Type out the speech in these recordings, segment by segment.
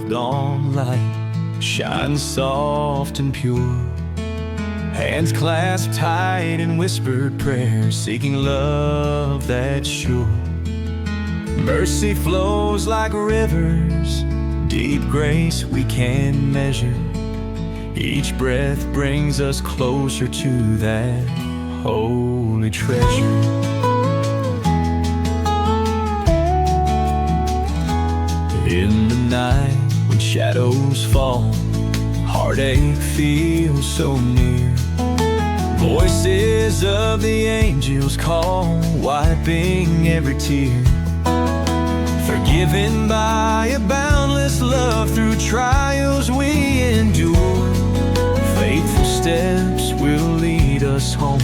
of dawn light shine soft and pure. Hands clasped tight in whispered prayer, seeking love that's sure. Mercy flows like rivers, deep grace we can't measure. Each breath brings us closer to that holy treasure. In the night when shadows fall, heartache feels so near. Voices of the angels call, wiping every tear. Forgiven by a boundless love through trials we endure. Faithful steps will lead us home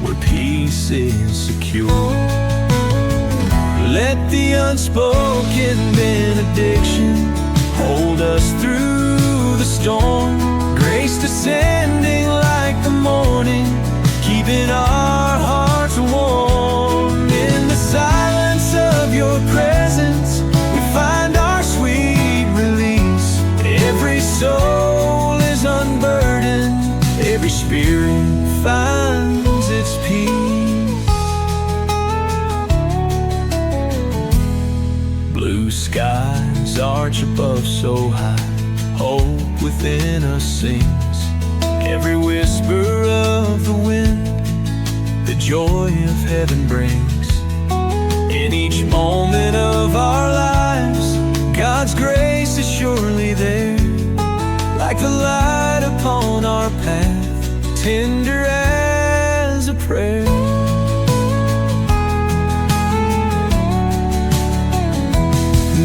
where peace is secure. Let the unspoken benediction hold us through the storm. Grace descending like the morning, keeping our hearts warm. In the silence of your presence, we find our sweet release. Every soul is unburdened, every spirit finds its peace. Blue skies arch above so high, hope within us sings. Every whisper of the wind, the joy of heaven brings. In each moment of our lives, God's grace is surely there. Like the light upon our path, tender as a prayer.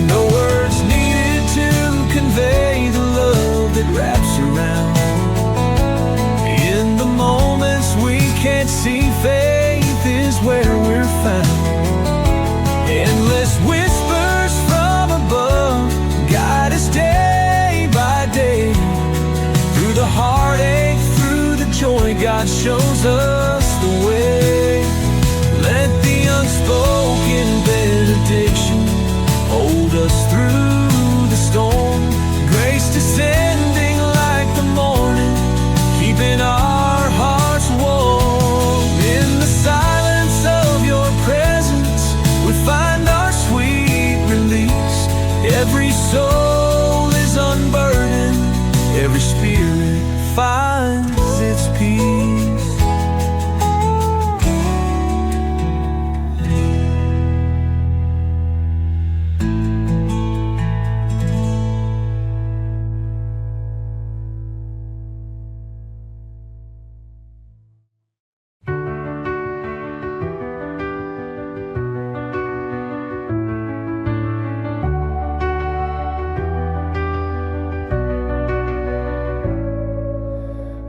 No words needed to convey the love that wraps around. In the moments we can't see, faith is where we're found. Endless whispers from above guide us day by day. Through the heartache, through the joy, God shows us the way. Let the unspoken benediction hold us through the storm. Grace descending like the morning, keeping our hearts warm. In the silence of your presence, we find our sweet release. Every soul is unburdened, every spirit finds its peace.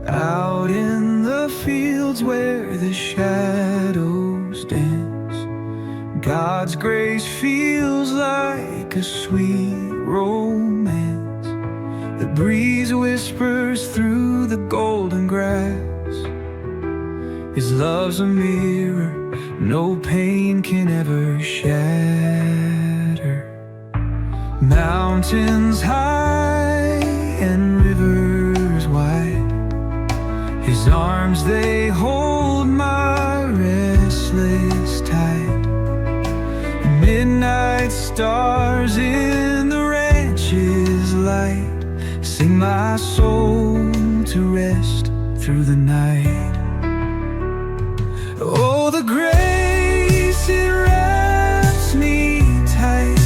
Out in the fields where the shadows dance, God's grace feels like a sweet romance. The breeze whispers through the golden grass. His love's a mirror no pain can ever shatter. Mountains high and rivers wide, His arms they hold my restless tide. Midnight stars in the ranch's light sing my soul to rest through the night. Oh, the grace, it wraps me tight.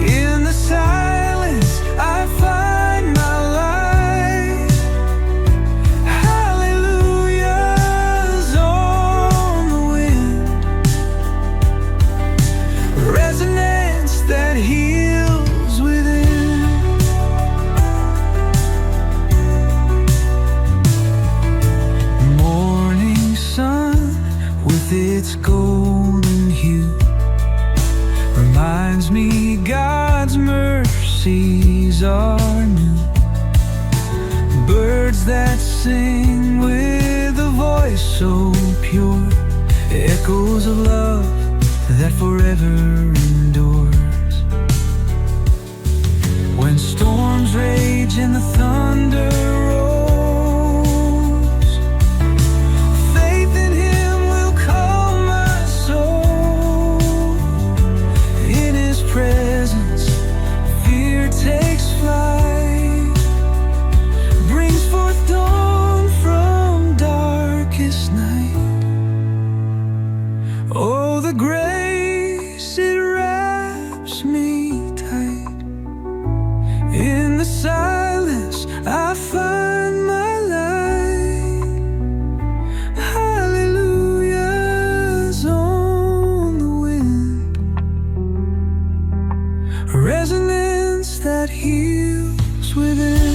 In the silence I find my light. Hallelujah's on the wind, resonance that heals within. Morning sun with its golden hue reminds me God's mercies are new. Birds that sing with a voice so pure, echoes of love that forever endures. When rage and the thunder rolls. Faith in Him will calm my soul. In His presence, fear takes flight, brings forth dawn from darkest night. Oh, the grace, it wraps me tight. In the silence, I find my light. Hallelujah's on the wind, a resonance that heals within.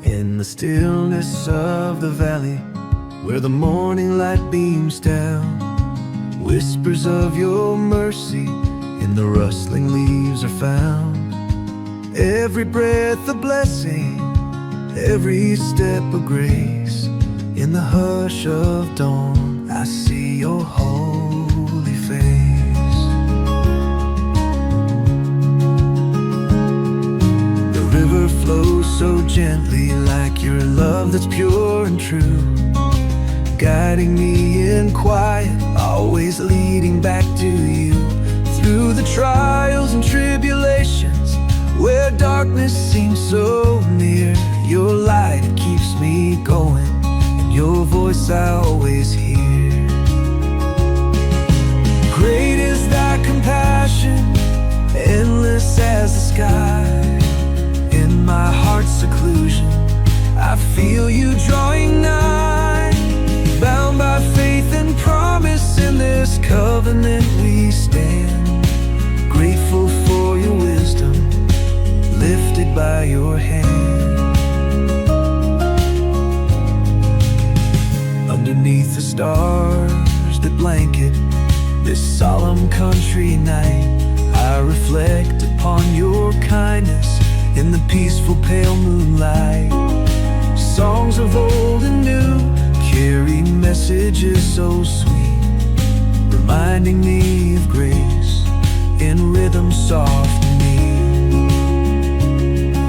In the stillness of the valley, where the morning light beams down, whispers of your mercy in the rustling leaves are found. Every breath a blessing, every step a grace. In the hush of dawn, I see your holy face. The river flows so gently, like your love that's pure and true, guiding me in quiet, always leading back to you. Through the trials and tribulations, where darkness seems so near, your light, it keeps me going, and your voice I always hear. Great is thy compassion, endless as the sky. In my heart's seclusion, I feel you drawing nigh. Bound by faith and promise, in this covenant we stand. Grateful for your wisdom, lifted by your hand. Underneath the stars that blanket this solemn country night, I reflect upon your kindness in the peaceful pale moonlight. Songs of old and new carry messages so sweet, reminding me of grace in rhythm soft and neat.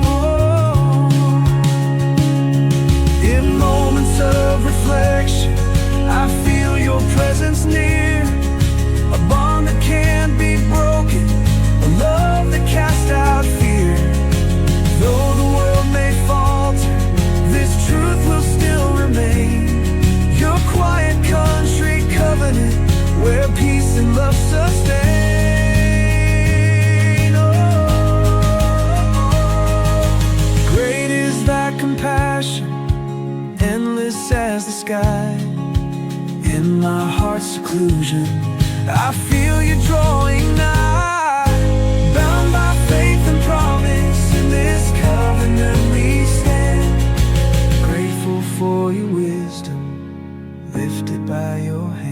Oh, in moments of reflection, I feel your presence near, a bond that can't be broken, a love that casts out fear. Though the world may falter, this truth will still remain. Your quiet country covenant, where peace and love sustain. Oh, great is thy compassion, endless as the sky. In my heart's seclusion, I feel you drawing nigh. Bound by faith and promise, in this covenant we stand. Grateful for your wisdom, lifted by your hand.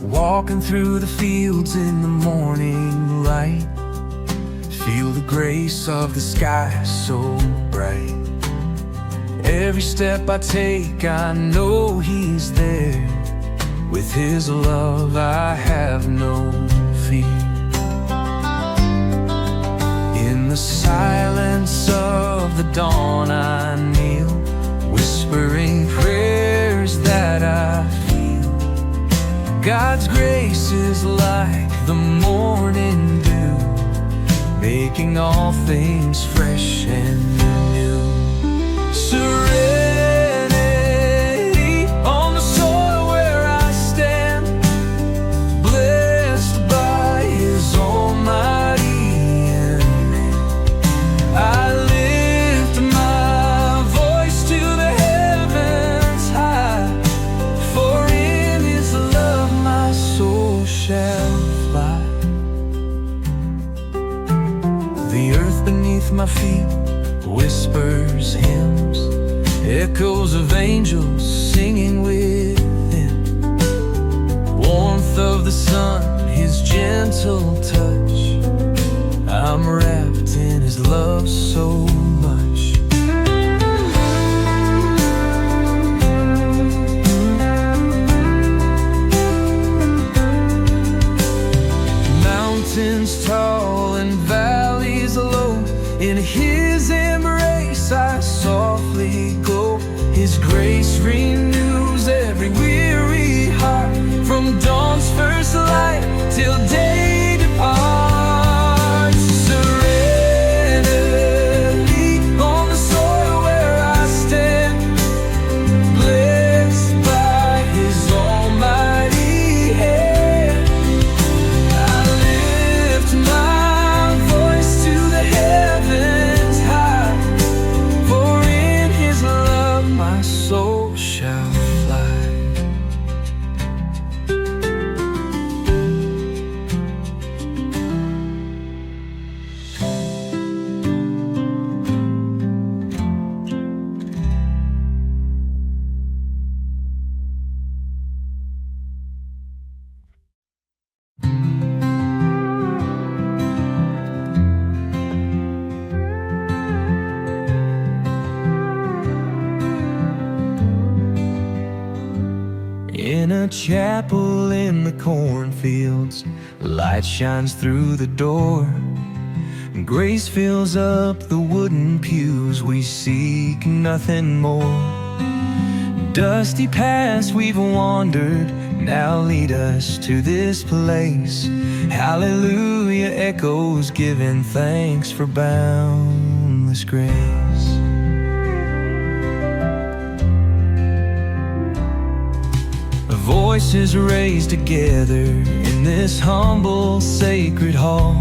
Walking through the fields in the morning light, feel the grace of the sky so bright. Every step I take, I know He's there. With His love I have no fear. In the silence of dawn I kneel, whispering prayers that I feel. God's grace is like the morning dew, making all things fresh and new. Serenity on the soil where I stand, blessed by His almighty hand. I lift my voice to the heavens high, for in His love my soul shall fly. The earth beneath my feet whispers hymns, echoes of angels singing within. Warmth of the sun, His gentle touch, I'm wrapped in His love so much. Mountains tall and valleys low, in His embrace I softly go. His grace renews every weary heart, from dawn's first light till day departs. Serenity on the soil where I stand, blessed by His almighty hand. I lift my voice to the heavens high, for in His love my soul shall fly. In a chapel in the cornfields, light shines through the door. Grace fills up the wooden pews, we seek nothing more. Dusty paths we've wandered, now lead us to this place. Hallelujah echoes, giving thanks for boundless grace. Voices raised together in this humble sacred hall.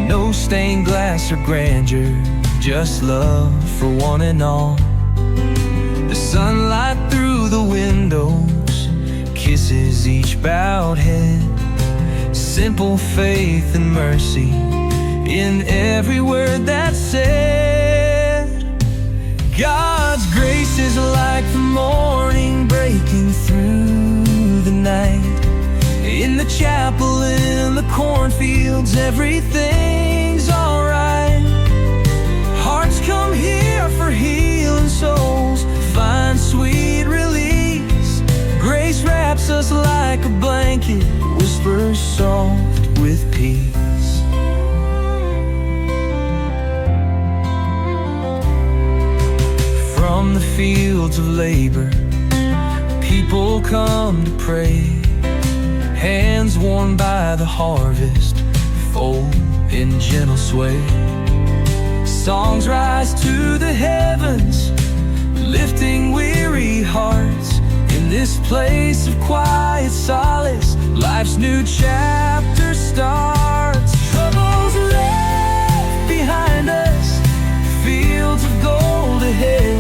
No stained glass or grandeur, just love for one and all. The sunlight through the windows kisses each bowed head. Simple faith and mercy in every word that's said. God's grace is like the morning breaking through the night. In the chapel, in the cornfields, everything's alright. Hearts come here for healing souls, find sweet release. Grace wraps us like a blanket, whispers soft with peace. From the fields of labor, people come to pray. Hands worn by the harvest fold in gentle sway. Songs rise to the heavens, lifting weary hearts. In this place of quiet solace, life's new chapter starts. Troubles left behind us, fields of gold ahead.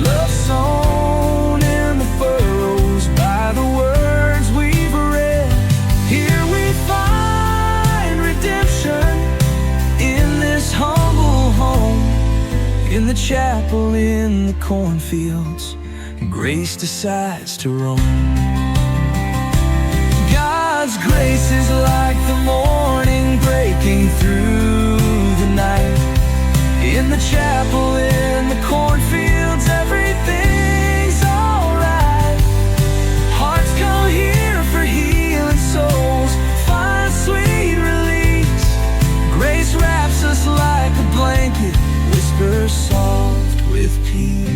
Love sown in the furrows by the words we've read. Here we find redemption in this humble home. In the chapel, in the cornfields, grace decides to roam. God's grace is like the morning breaking through the night. In the chapel, in the cornfields, everything's alright. Hearts come here for healing souls, find sweet release. Grace wraps us like a blanket, whispers soft. with peace.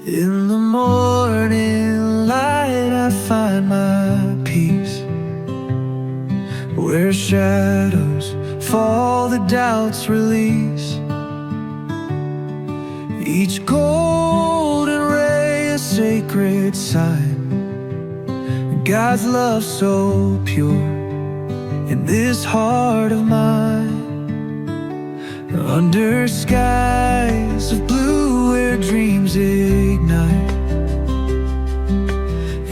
In the morning light I find my peace. Where shadows fall, the doubts release. Each golden ray a sacred sign. God's love so pure in this heart of mine. Under skies of blue where dreams ignite,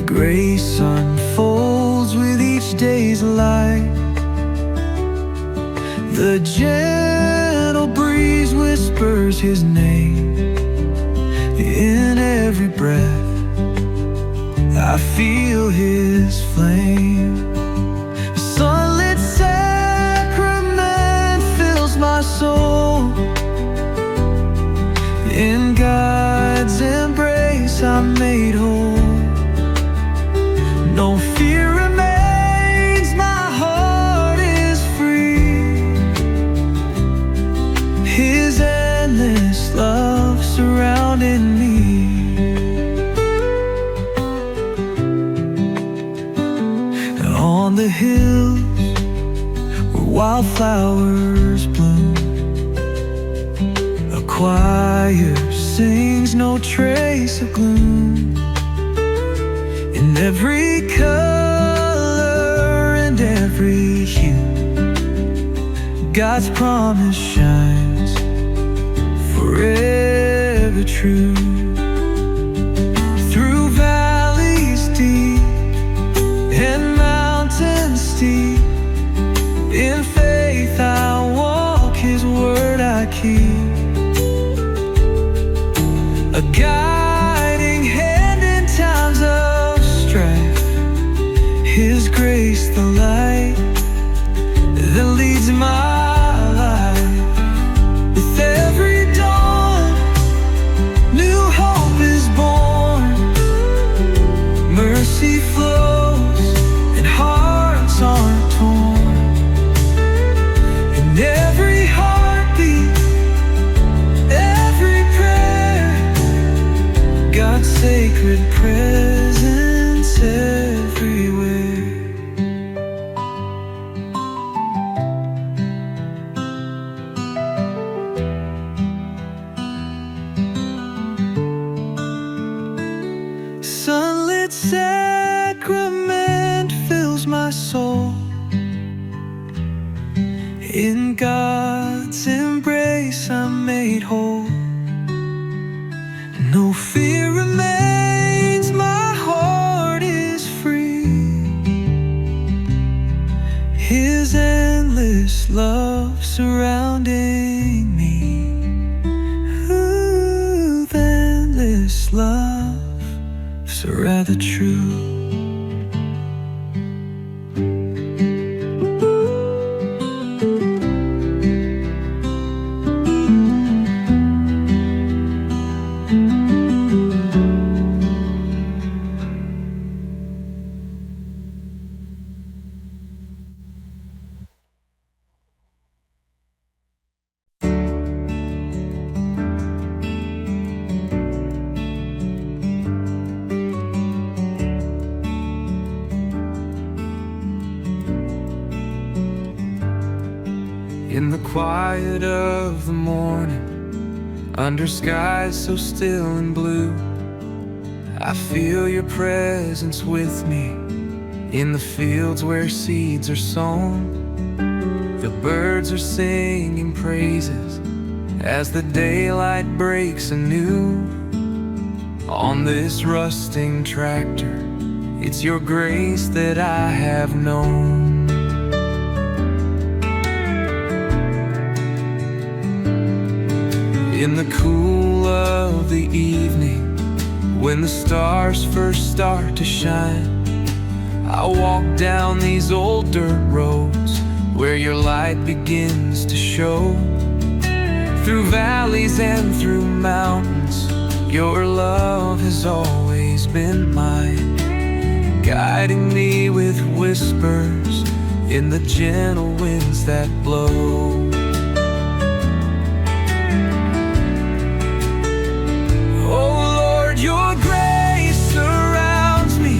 grace unfolds with each day's light. The gentle breeze whispers His name. In every breath I feel His flame. The sunlit sacrament fills my soul. In God's embrace I'm made whole. No fear remains, my heart is free. His endless love surrounding me. On the hills where wildflowers bloom, a choir sings, no trace of gloom. In every color and every hue, God's promise shines forever true. Through valleys deep and mountains steep, in faith I walk, His word I keep. A guiding hand in times of strife, His grace the light that leads my life. With every dawn, new hope is born. Mercy flows and hearts aren't torn. In every heartbeat, every prayer, God's sacred presence everywhere. Sunlit sacrament fills my soul. In God's embrace I'm made whole. No fear remains, my heart is free. His endless love surrounding me. Ooh, the endless love, so rather true. In the quiet of the morning, under skies so still and blue, I feel your presence with me. In the fields where seeds are sown, the birds are singing praises as the daylight breaks anew. On this rusting tractor, it's your grace that I have known. In the cool of the evening, when the stars first start to shine, I walk down these old dirt roads where your light begins to show. Through valleys and through mountains, your love has always been mine, guiding me with whispers in the gentle winds that blow. Your grace surrounds me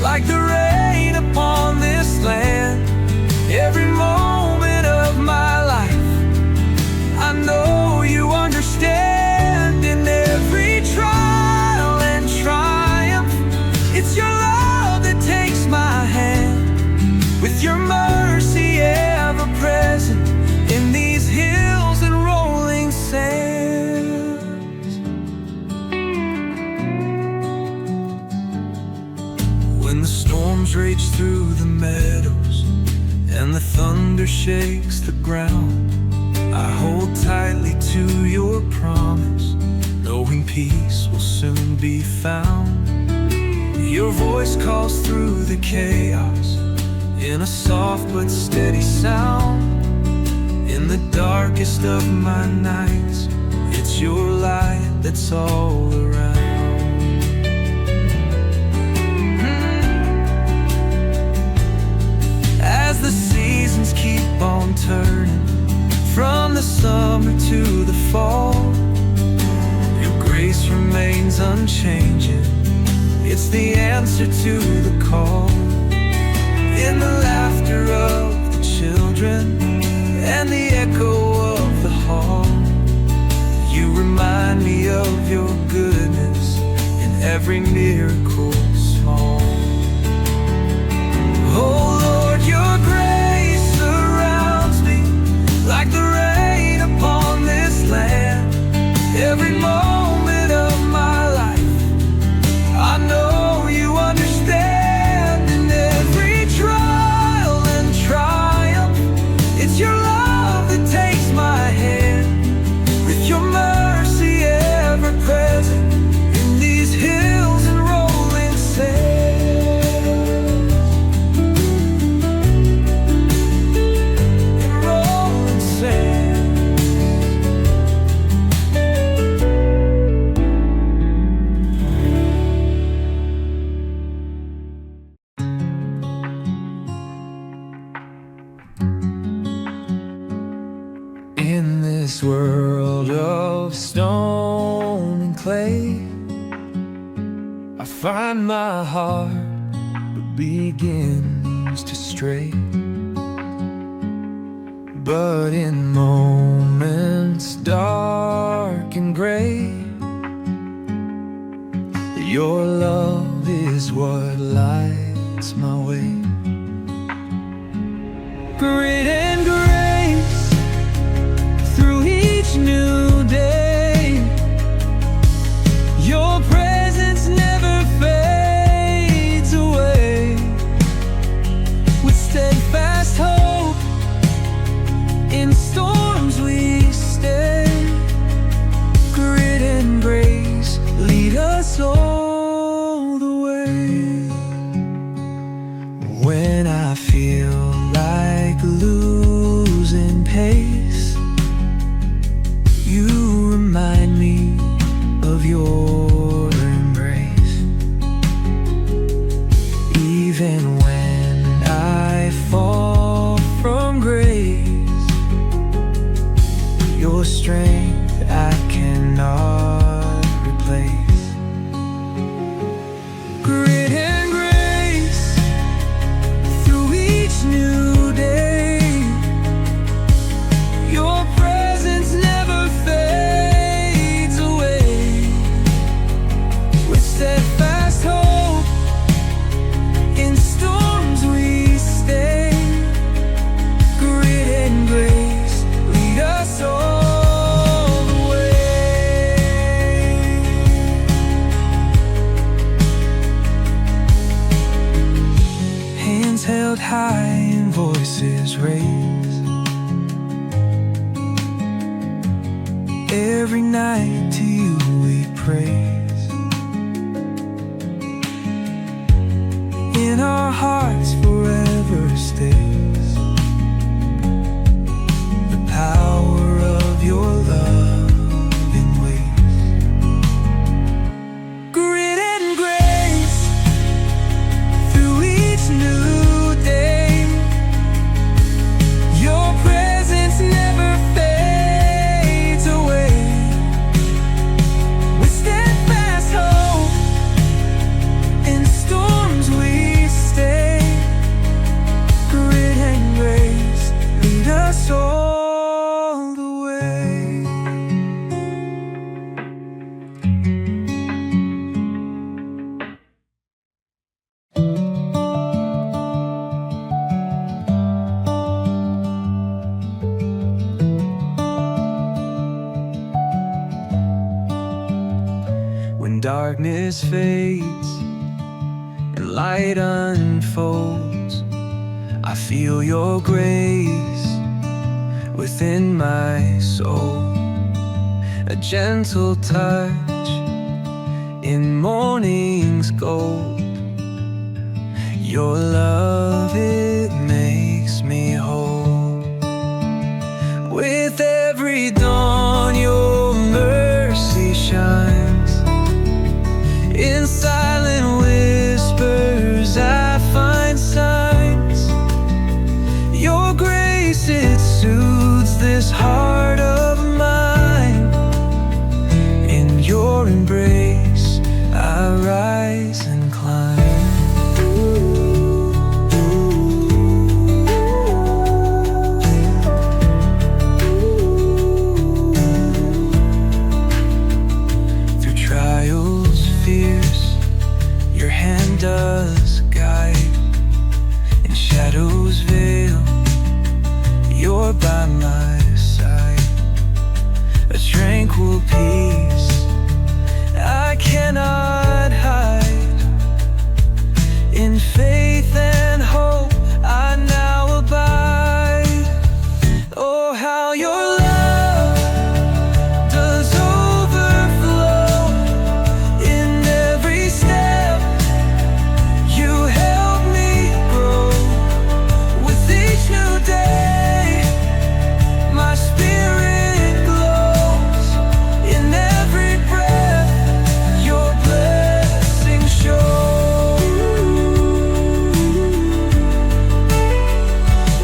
like the rain upon this land. Every moment of my life, I know you understand. In every trial and triumph, it's your love that takes my hand. With your mercy ever present in these hills and rolling sands. When the storms rage through the meadows and the thunder shakes the ground, I hold tightly to your promise, knowing peace will soon be found. Your voice calls through the chaos in a soft but steady sound. In the darkest of my nights, it's your light that's all around. As the seasons keep on turning, from the summer to the fall, your grace remains unchanging. It's the answer to the call. In the laughter of the children and the echo of the hall, you remind me of your goodness in every miracle small. Oh Lord, your grace surrounds me like the rain upon this land. Every moment of my life, I know you understand. In every trial and triumph, it's your love that takes my hand. With your mercy ever present in these hills and rolling sands. In this world of stone and clay, I find my heart begins to stray. But in moments dark and gray, your love is what lights my way. Grit and grace through each new day, your presence never fades away. With steadfast hope, in storms we stay. Grit and grace lead us all the way. When I feel like losing pace, you remind me of your embrace. Even when I fall from grace, your strength I cannot replace. Grit and grace through each new day, your presence never fades away. With steadfast hope, in storms we stay. Grit and grace lead us all the way. Hands held high and voices raised, Every night to you we praise. In our hearts forever stays the power of your loving ways. Grit and grace through each new day. Your presence never fades away. With steadfast hope in storms we stay. Grit and grace lead us all the way. When darkness fades and light unfolds, I feel your grace within my soul. A gentle touch in morning's gold. Your love, it makes me whole. With every dawn your mercy shines. In silent whispers I find signs. Your grace, it soothes this heart of mine. In your embrace I rise and climb. Through trials fierce your hand does guide. In shadows veil you're by my side. A tranquil peace I cannot hide. In faith and hope I now abide. Oh, how your love does overflow. In every step you help me grow. With each new day my spirit glows. In every breath your blessings show.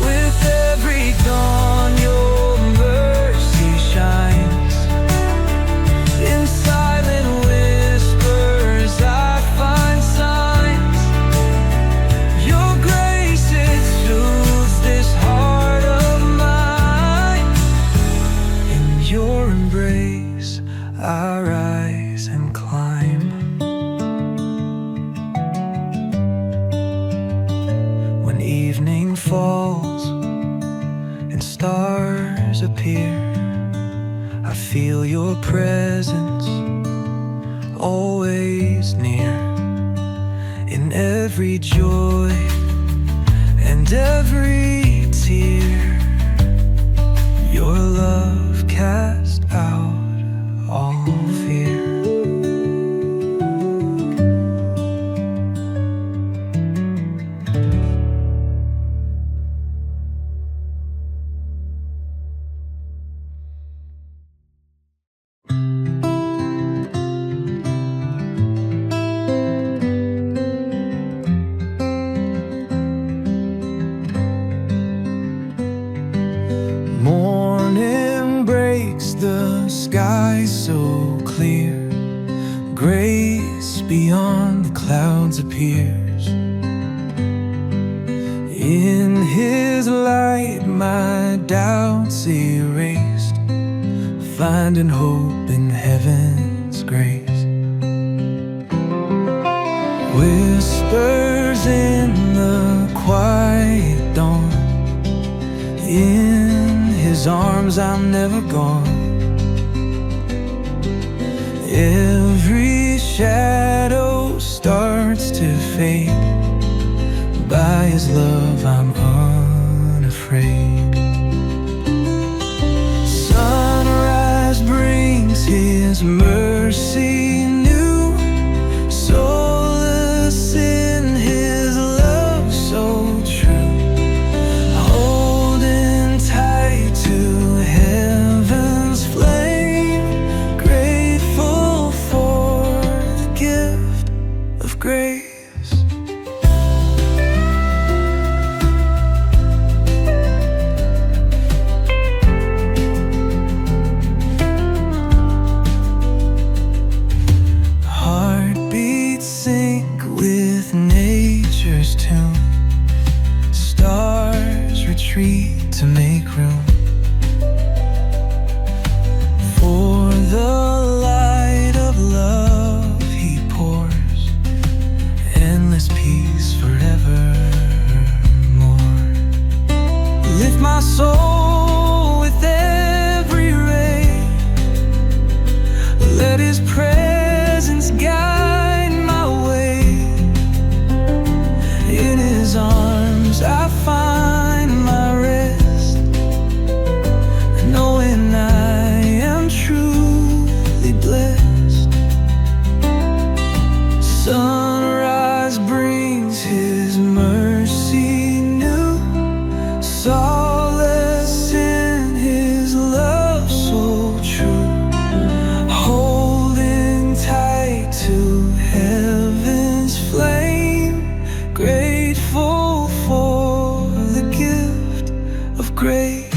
With every dawn your mercy shines. In silent whispers I find signs. Your grace, it soothes this heart of mine. In your embrace I rise and climb. When evening falls and stars appear, I feel your presence always near. In every joy and every tear, your love cast out all fear. Morning breaks, the sky so clear. Grace beyond the clouds appears. In his light my doubts erased. Finding hope in heaven's grace. Whispers in the quiet dawn. In his arms I'm never gone. Every shadow starts to fade. By his love I'm unafraid. Sunrise brings street to make room for the light of love he pours, endless peace forevermore. Lift my soul with every ray, let his presence guide my way. In his arms I find my rest, knowing I am truly blessed. Sunrise brings his mercy new, solace in his love so true, holding tight to heaven's flame, grateful for the gift of grace.